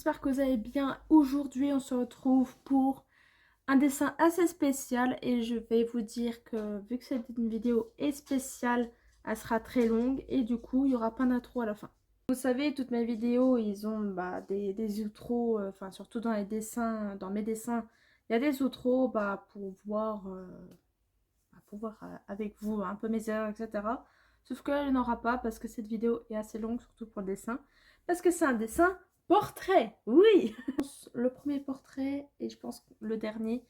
j'espère que vous allez bien. Aujourd'hui, on se retrouve pour un dessin assez spécial et je vais vous dire que vu que cette vidéo est spéciale, elle sera très longue et du coup, il n'y aura pas d'intro à la fin. Vous savez, toutes mes vidéos, ils ont des outros, enfin surtout dans les dessins, dans mes dessins, il y a des outros pour voir avec vous un peu mes erreurs, etc. Sauf que là, il n'y en aura pas parce que cette vidéo est assez longue, surtout pour le dessin. Parce que c'est un dessin portrait, oui. Le premier portrait et je pense le dernier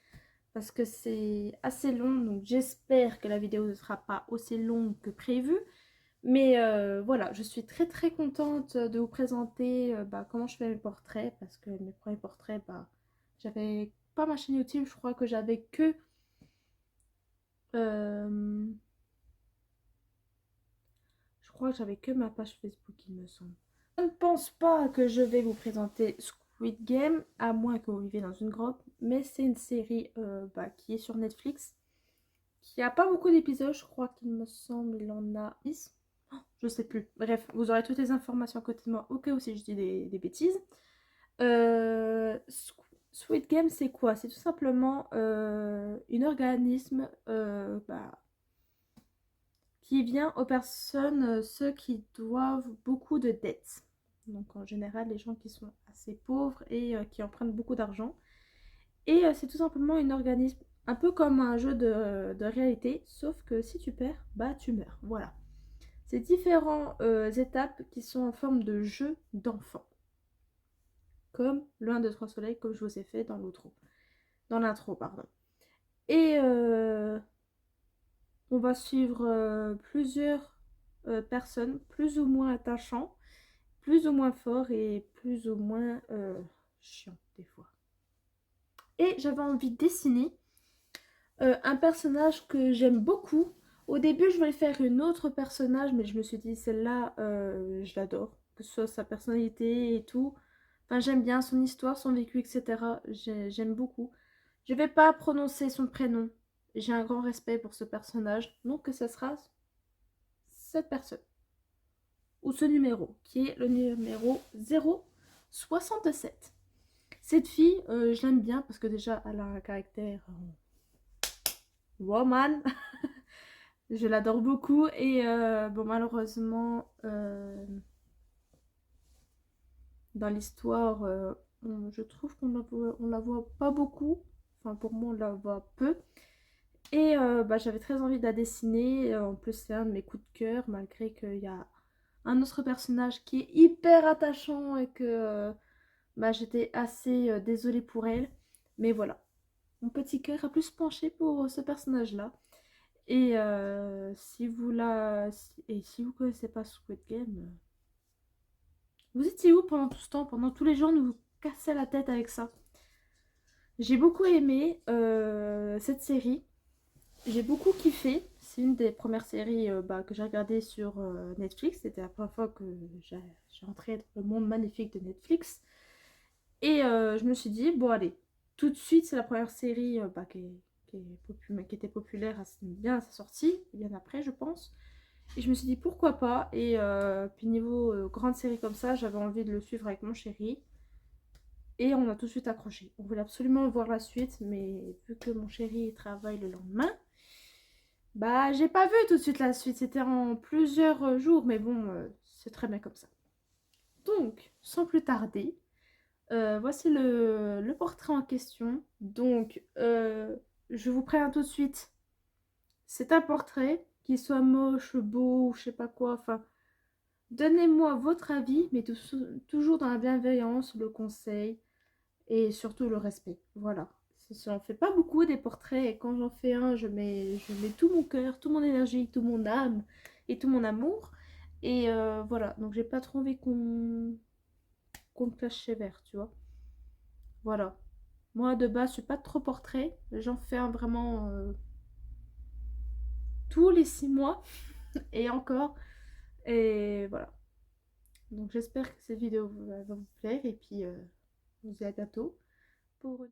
parce que c'est assez long. Donc j'espère que la vidéo ne sera pas aussi longue que prévu. Mais voilà, je suis très très contente de vous présenter comment je fais mes portraits. Parce que mes premiers portraits, j'avais pas ma chaîne YouTube, je crois que j'avais que... euh, Je crois que j'avais que ma page Facebook, il me semble. Je ne pense pas que je vais vous présenter Squid Game, à moins que vous viviez dans une grotte. Mais c'est une série qui est sur Netflix, qui a pas beaucoup d'épisodes. Je crois qu'il me semble il en a 10. Oh, je sais plus. Bref, vous aurez toutes les informations à côté de moi, au cas où si je dis des bêtises. Squid Game, c'est quoi? C'est tout simplement un organisme qui vient aux personnes, ceux qui doivent beaucoup de dettes. Donc en général, les gens qui sont assez pauvres et qui empruntent beaucoup d'argent. Et c'est tout simplement un organisme, un peu comme un jeu de réalité, sauf que si tu perds, tu meurs. Voilà. C'est différentes étapes qui sont en forme de jeu d'enfant. Comme le 1, 2, 3 soleil, comme je vous ai fait dans l'intro. Dans l'intro, pardon. Et on va suivre plusieurs personnes, plus ou moins attachants, plus ou moins forts et plus ou moins chiants des fois. Et j'avais envie de dessiner un personnage que j'aime beaucoup. Au début, je voulais faire une autre personnage, mais je me suis dit, celle-là, je l'adore. Que ce soit sa personnalité et tout. Enfin, j'aime bien son histoire, son vécu, etc. J'aime beaucoup. Je vais pas prononcer son prénom. J'ai un grand respect pour ce personnage. Donc, que ce sera cette personne. Ou ce numéro, qui est le numéro 067. Cette fille, je l'aime bien parce que déjà, elle a un caractère woman. Je l'adore beaucoup. Et bon, malheureusement, dans l'histoire, je trouve qu'on la voit pas beaucoup. Enfin, pour moi, on la voit peu. Et j'avais très envie de la dessiner. En plus, c'est un de mes coups de cœur, malgré qu'il y a un autre personnage qui est hyper attachant et que j'étais assez désolée pour elle. Mais voilà, mon petit cœur a plus penché pour ce personnage-là. Et si vous connaissez pas Squid Game, vous étiez où pendant tout ce temps? Pendant tous les jours, nous vous cassait la tête avec ça. J'ai beaucoup aimé cette série. J'ai beaucoup kiffé. C'est une des premières séries que j'ai regardées sur Netflix. C'était la première fois que j'ai entré dans le monde magnifique de Netflix. Et je me suis dit, bon allez, tout de suite, c'est la première série qui était populaire bien à sa sortie, bien après je pense. Et je me suis dit, pourquoi pas. Et puis niveau grande série comme ça, j'avais envie de le suivre avec mon chéri. Et on a tout de suite accroché. On voulait absolument voir la suite, mais vu que mon chéri travaille le lendemain, j'ai pas vu tout de suite la suite. C'était en plusieurs jours, mais bon, c'est très bien comme ça. Donc, sans plus tarder, voici le portrait en question. Donc, je vous préviens tout de suite. C'est un portrait, qu'il soit moche, beau, je sais pas quoi. Enfin, donnez-moi votre avis, mais toujours dans la bienveillance, le conseil et surtout le respect. Voilà. J'en fais pas beaucoup des portraits et quand j'en fais un, je mets tout mon cœur, toute mon énergie, toute mon âme et tout mon amour. Et voilà. Donc, j'ai pas trop envie qu'on me clash sévère, tu vois. Voilà. Moi, de base, je suis pas trop portrait. J'en fais un vraiment tous les 6 mois et encore. Et voilà. Donc, j'espère que cette vidéo va vous plaire. Et puis, on se dit à bientôt pour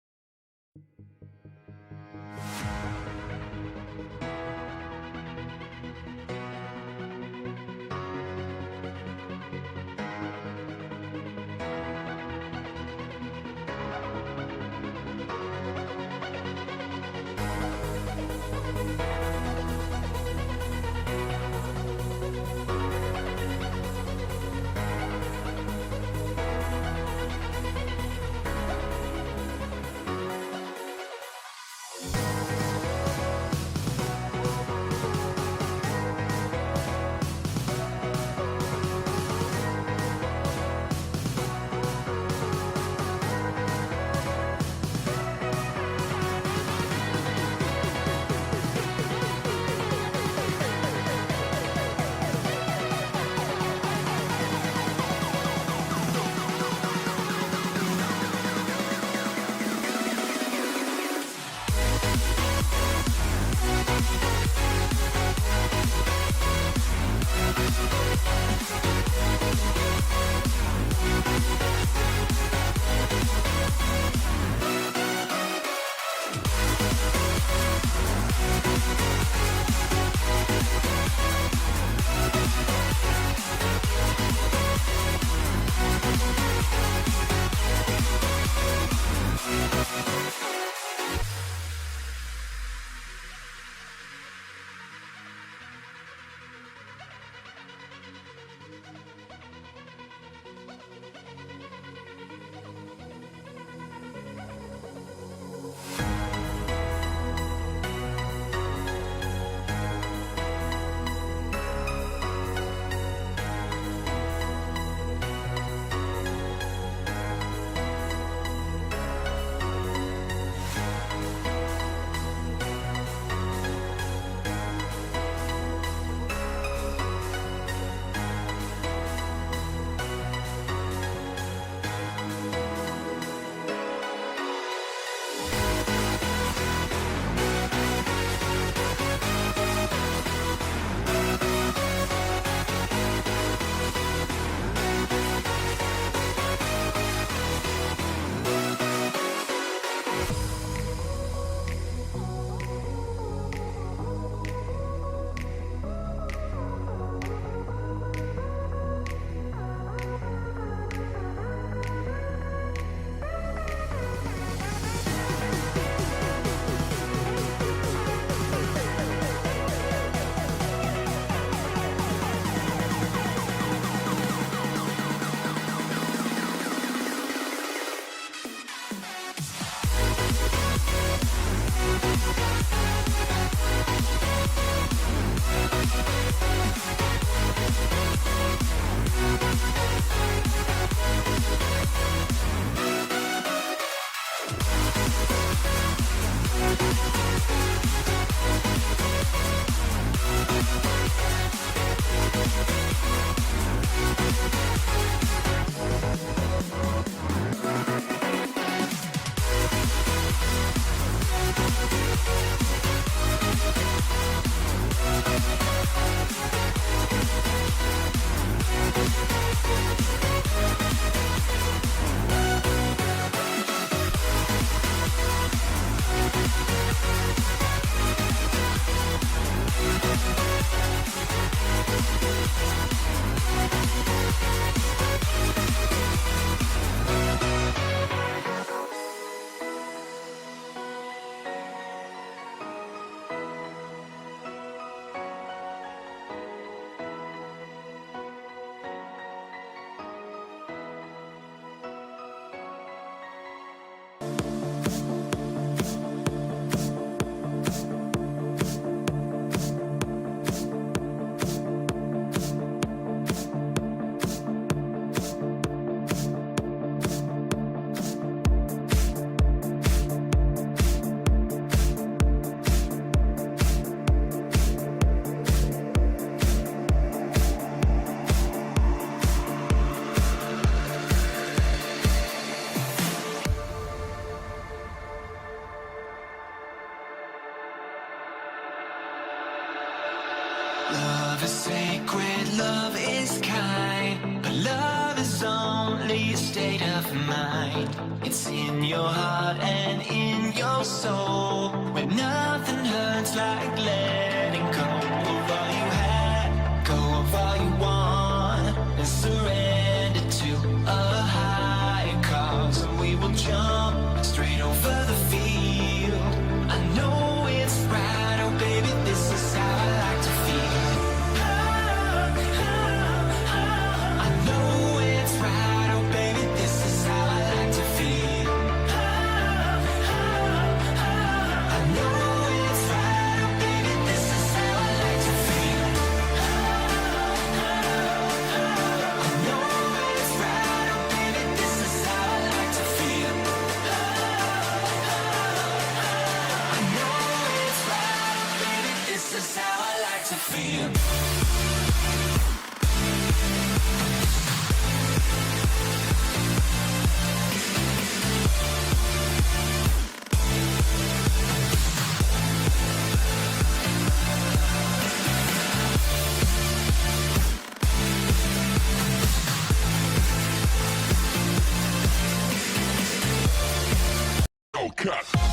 Love is sacred, love is kind, but love is only a state of mind. It's in your heart and in your soul, where nothing hurts like letting go of all you had, go of all you want, and surrender to a higher cause. And we will jump straight over the field. I know it's right, oh baby, this is how I like to feel. I know it's right, oh baby, this is how I like to feel. I know it's right, oh baby, this is how I like to feel. I know it's right, oh baby, this is how I like to feel. I know it's right, oh baby, this is how I like to feel. Oh, cut.